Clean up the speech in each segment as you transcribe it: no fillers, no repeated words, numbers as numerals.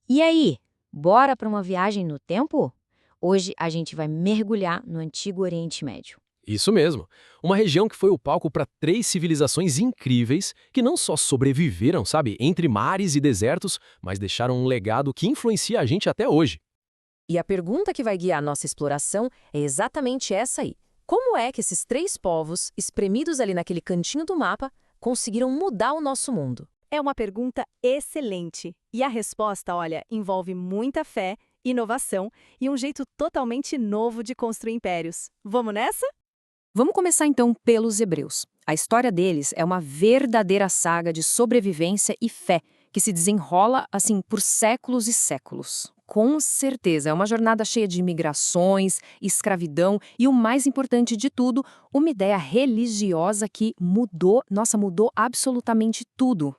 E aí, bora para uma viagem no tempo? Hoje a gente vai mergulhar no Antigo Oriente Médio. Isso mesmo. Uma região que foi o palco para três civilizações incríveis que não só sobreviveram, sabe, entre mares e desertos, mas deixaram um legado que influencia a gente até hoje. E a pergunta que vai guiar nossa exploração é exatamente essa aí. Como é que esses três povos, espremidos ali naquele cantinho do mapa, conseguiram mudar o nosso mundo? É uma pergunta excelente. E a resposta, olha, envolve muita fé, inovação e um jeito totalmente novo de construir impérios. Vamos nessa? Vamos começar então pelos hebreus. A história deles é uma verdadeira saga de sobrevivência e fé, que se desenrola assim por séculos e séculos. Com certeza, é uma jornada cheia de migrações, escravidão e, o mais importante de tudo, uma ideia religiosa que mudou absolutamente tudo.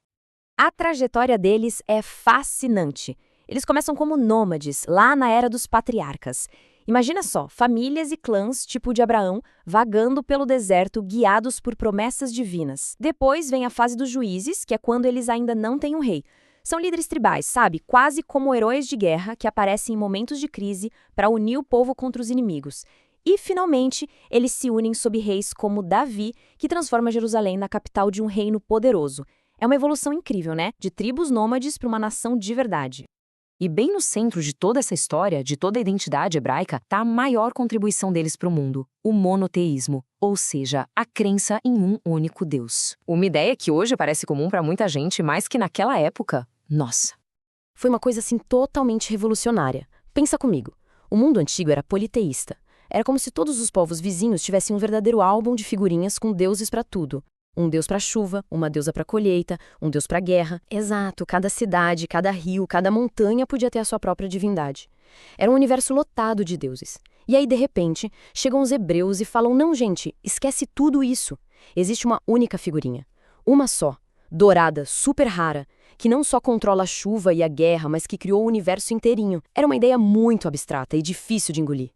A trajetória deles é fascinante. Eles começam como nômades, lá na era dos patriarcas. Imagina só, famílias e clãs, tipo de Abraão, vagando pelo deserto, guiados por promessas divinas. Depois vem a fase dos juízes, que é quando eles ainda não têm um rei. São líderes tribais, sabe? Quase como heróis de guerra que aparecem em momentos de crise para unir o povo contra os inimigos. E, finalmente, eles se unem sob reis como Davi, que transforma Jerusalém na capital de um reino poderoso. É uma evolução incrível, né? De tribos nômades para uma nação de verdade. E bem no centro de toda essa história, de toda a identidade hebraica, está a maior contribuição deles para o mundo, o monoteísmo, ou seja, a crença em um único Deus. Uma ideia que hoje parece comum para muita gente, mas que naquela época, nossa. Foi uma coisa assim totalmente revolucionária. Pensa comigo, o mundo antigo era politeísta. Era como se todos os povos vizinhos tivessem um verdadeiro álbum de figurinhas com deuses para tudo. Um deus para a chuva, uma deusa para a colheita, um deus para a guerra. Exato, cada cidade, cada rio, cada montanha podia ter a sua própria divindade. Era um universo lotado de deuses. E aí, de repente, chegam os hebreus e falam: não, gente, esquece tudo isso. Existe uma única figurinha. Uma só, dourada, super rara, que não só controla a chuva e a guerra, mas que criou o universo inteirinho. Era uma ideia muito abstrata e difícil de engolir.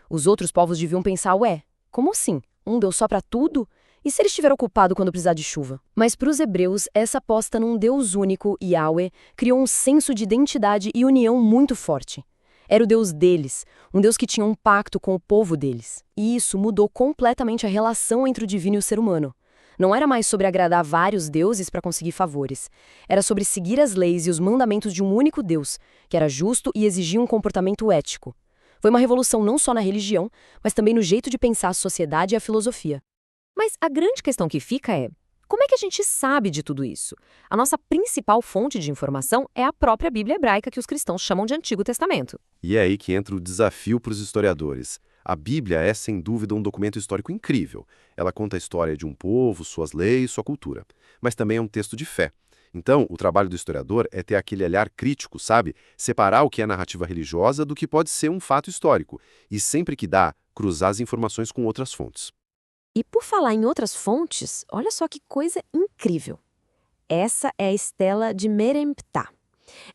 Os outros povos deviam pensar: ué, como assim? Um deus só para tudo? E se ele estiver ocupado quando precisar de chuva? Mas para os hebreus, essa aposta num Deus único, Yahweh, criou um senso de identidade e união muito forte. Era o Deus deles, um Deus que tinha um pacto com o povo deles. E isso mudou completamente a relação entre o divino e o ser humano. Não era mais sobre agradar vários deuses para conseguir favores. Era sobre seguir as leis e os mandamentos de um único Deus, que era justo e exigia um comportamento ético. Foi uma revolução não só na religião, mas também no jeito de pensar a sociedade e a filosofia. Mas a grande questão que fica é: como é que a gente sabe de tudo isso? A nossa principal fonte de informação é a própria Bíblia hebraica, que os cristãos chamam de Antigo Testamento. E é aí que entra o desafio para os historiadores. A Bíblia é, sem dúvida, um documento histórico incrível. Ela conta a história de um povo, suas leis, sua cultura. Mas também é um texto de fé. Então, o trabalho do historiador é ter aquele olhar crítico, sabe? Separar o que é narrativa religiosa do que pode ser um fato histórico. E sempre que dá, cruzar as informações com outras fontes. E por falar em outras fontes, olha só que coisa incrível. Essa é a estela de Meremptah.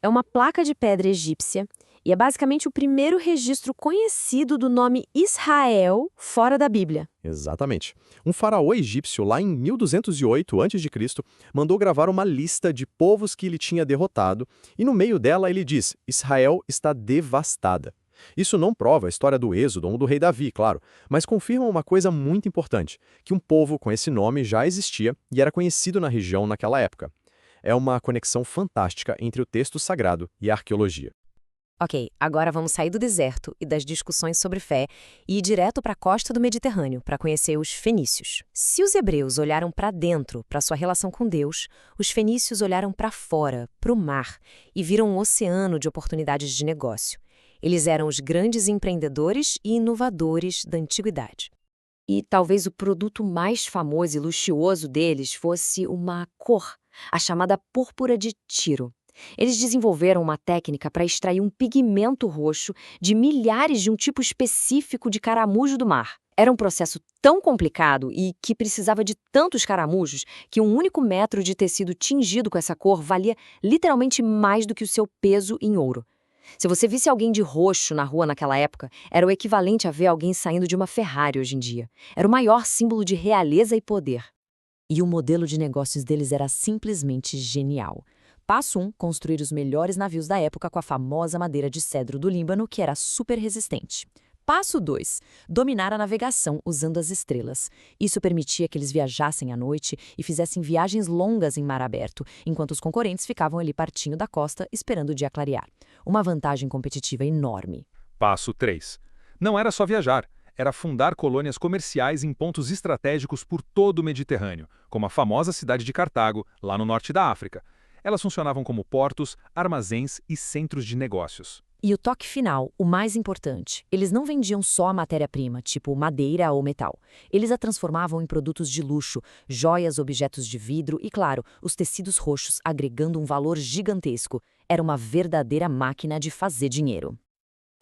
É uma placa de pedra egípcia e é basicamente o primeiro registro conhecido do nome Israel fora da Bíblia. Exatamente. Um faraó egípcio, lá em 1208 a.C., mandou gravar uma lista de povos que ele tinha derrotado, e no meio dela ele diz: Israel está devastada. Isso não prova a história do Êxodo ou do rei Davi, claro, mas confirma uma coisa muito importante, que um povo com esse nome já existia e era conhecido na região naquela época. É uma conexão fantástica entre o texto sagrado e a arqueologia. Ok, agora vamos sair do deserto e das discussões sobre fé e ir direto para a costa do Mediterrâneo para conhecer os fenícios. Se os hebreus olharam para dentro, para sua relação com Deus, os fenícios olharam para fora, para o mar, e viram um oceano de oportunidades de negócio. Eles eram os grandes empreendedores e inovadores da antiguidade. E talvez o produto mais famoso e luxuoso deles fosse uma cor, a chamada púrpura de Tiro. Eles desenvolveram uma técnica para extrair um pigmento roxo de milhares de um tipo específico de caramujo do mar. Era um processo tão complicado e que precisava de tantos caramujos que um único metro de tecido tingido com essa cor valia literalmente mais do que o seu peso em ouro. Se você visse alguém de roxo na rua naquela época, era o equivalente a ver alguém saindo de uma Ferrari hoje em dia. Era o maior símbolo de realeza e poder. E o modelo de negócios deles era simplesmente genial. Passo 1, construir os melhores navios da época com a famosa madeira de cedro do Líbano, que era super resistente. Passo 2, dominar a navegação usando as estrelas. Isso permitia que eles viajassem à noite e fizessem viagens longas em mar aberto, enquanto os concorrentes ficavam ali pertinho da costa esperando o dia clarear. Uma vantagem competitiva enorme. Passo 3. Não era só viajar, era fundar colônias comerciais em pontos estratégicos por todo o Mediterrâneo, como a famosa cidade de Cartago, lá no norte da África. Elas funcionavam como portos, armazéns e centros de negócios. E o toque final, o mais importante, eles não vendiam só a matéria-prima, tipo madeira ou metal. Eles a transformavam em produtos de luxo, joias, objetos de vidro e, claro, os tecidos roxos, agregando um valor gigantesco. Era uma verdadeira máquina de fazer dinheiro.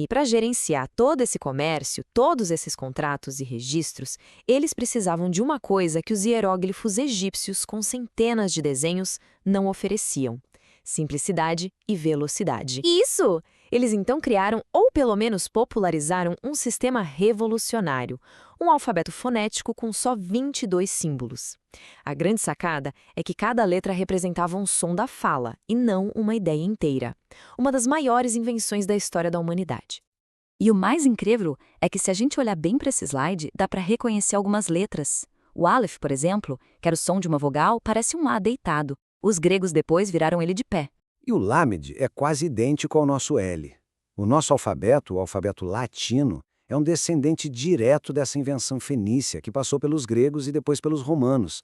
E para gerenciar todo esse comércio, todos esses contratos e registros, eles precisavam de uma coisa que os hieróglifos egípcios, com centenas de desenhos, não ofereciam: simplicidade e velocidade. Isso! Eles então criaram, ou pelo menos popularizaram, um sistema revolucionário, um alfabeto fonético com só 22 símbolos. A grande sacada é que cada letra representava um som da fala, e não uma ideia inteira. Uma das maiores invenções da história da humanidade. E o mais incrível é que se a gente olhar bem para esse slide, dá para reconhecer algumas letras. O Aleph, por exemplo, que era o som de uma vogal, parece um A deitado. Os gregos depois viraram ele de pé. E o Lamed é quase idêntico ao nosso L. O nosso alfabeto, o alfabeto latino, é um descendente direto dessa invenção fenícia que passou pelos gregos e depois pelos romanos.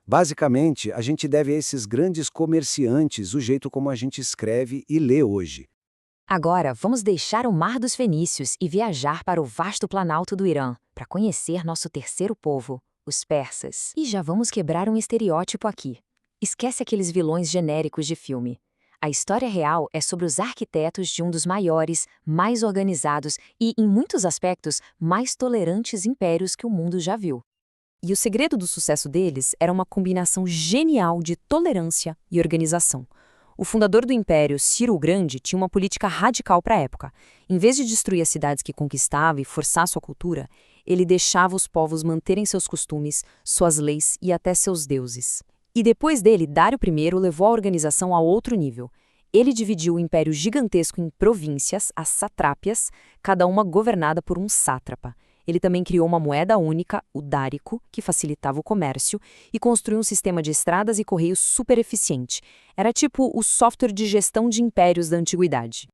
Basicamente, a gente deve a esses grandes comerciantes o jeito como a gente escreve e lê hoje. Agora, vamos deixar o Mar dos Fenícios e viajar para o vasto planalto do Irã, para conhecer nosso terceiro povo, os persas. E já vamos quebrar um estereótipo aqui. Esquece aqueles vilões genéricos de filme. A história real é sobre os arquitetos de um dos maiores, mais organizados e, em muitos aspectos, mais tolerantes impérios que o mundo já viu. E o segredo do sucesso deles era uma combinação genial de tolerância e organização. O fundador do império, Ciro o Grande, tinha uma política radical para a época. Em vez de destruir as cidades que conquistava e forçar sua cultura, ele deixava os povos manterem seus costumes, suas leis e até seus deuses. E depois dele, Dário I levou a organização a outro nível. Ele dividiu o império gigantesco em províncias, as satrápias, cada uma governada por um sátrapa. Ele também criou uma moeda única, o dárico, que facilitava o comércio, e construiu um sistema de estradas e correios super eficiente. Era tipo o software de gestão de impérios da antiguidade.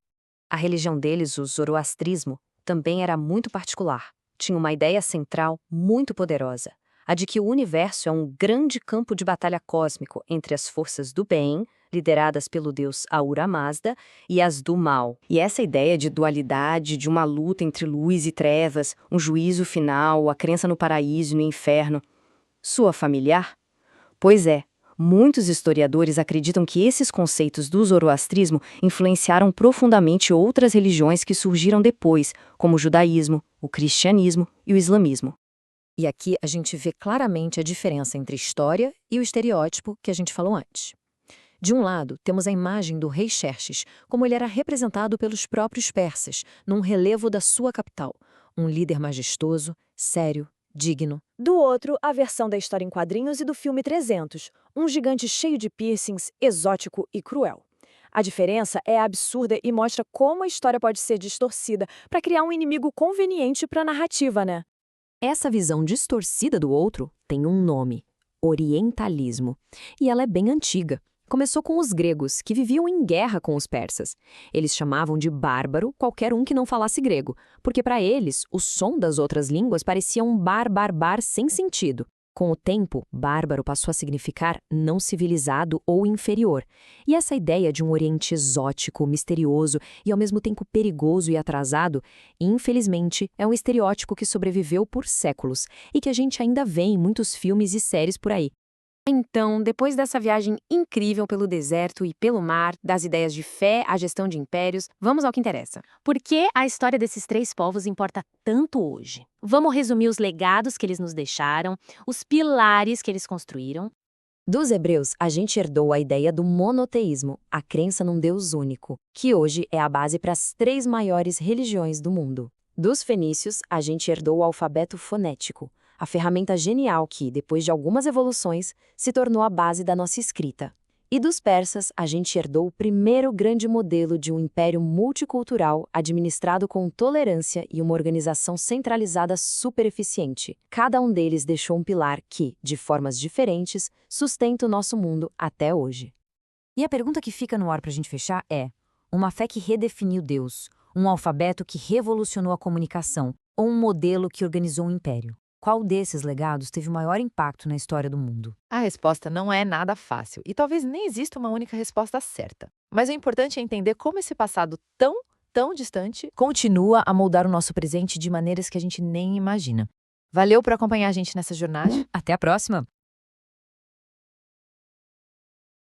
A religião deles, o zoroastrismo, também era muito particular. Tinha uma ideia central muito poderosa: a de que o universo é um grande campo de batalha cósmico entre as forças do bem, lideradas pelo deus Ahura Mazda, e as do mal. E essa ideia de dualidade, de uma luta entre luz e trevas, um juízo final, a crença no paraíso e no inferno, soa familiar? Pois é, muitos historiadores acreditam que esses conceitos do zoroastrismo influenciaram profundamente outras religiões que surgiram depois, como o judaísmo, o cristianismo e o islamismo. E aqui a gente vê claramente a diferença entre história e o estereótipo que a gente falou antes. De um lado, temos a imagem do rei Xerxes, como ele era representado pelos próprios persas, num relevo da sua capital, um líder majestoso, sério, digno. Do outro, a versão da história em quadrinhos e do filme 300, um gigante cheio de piercings, exótico e cruel. A diferença é absurda e mostra como a história pode ser distorcida para criar um inimigo conveniente para a narrativa, né? Essa visão distorcida do outro tem um nome: orientalismo. E ela é bem antiga. Começou com os gregos, que viviam em guerra com os persas. Eles chamavam de bárbaro qualquer um que não falasse grego, porque para eles o som das outras línguas parecia um bar sem sentido. Com o tempo, bárbaro passou a significar não civilizado ou inferior. E essa ideia de um Oriente exótico, misterioso e ao mesmo tempo perigoso e atrasado, infelizmente, é um estereótipo que sobreviveu por séculos e que a gente ainda vê em muitos filmes e séries por aí. Então, depois dessa viagem incrível pelo deserto e pelo mar, das ideias de fé à gestão de impérios, vamos ao que interessa. Por que a história desses três povos importa tanto hoje? Vamos resumir os legados que eles nos deixaram, os pilares que eles construíram. Dos hebreus, a gente herdou a ideia do monoteísmo, a crença num Deus único, que hoje é a base para as três maiores religiões do mundo. Dos fenícios, a gente herdou o alfabeto fonético, a ferramenta genial que, depois de algumas evoluções, se tornou a base da nossa escrita. E dos persas, a gente herdou o primeiro grande modelo de um império multicultural administrado com tolerância e uma organização centralizada super eficiente. Cada um deles deixou um pilar que, de formas diferentes, sustenta o nosso mundo até hoje. E a pergunta que fica no ar para a gente fechar é: uma fé que redefiniu Deus, um alfabeto que revolucionou a comunicação, ou um modelo que organizou um império? Qual desses legados teve o maior impacto na história do mundo? A resposta não é nada fácil e talvez nem exista uma única resposta certa. Mas o importante é entender como esse passado tão distante continua a moldar o nosso presente de maneiras que a gente nem imagina. Valeu por acompanhar a gente nessa jornada. Até a próxima!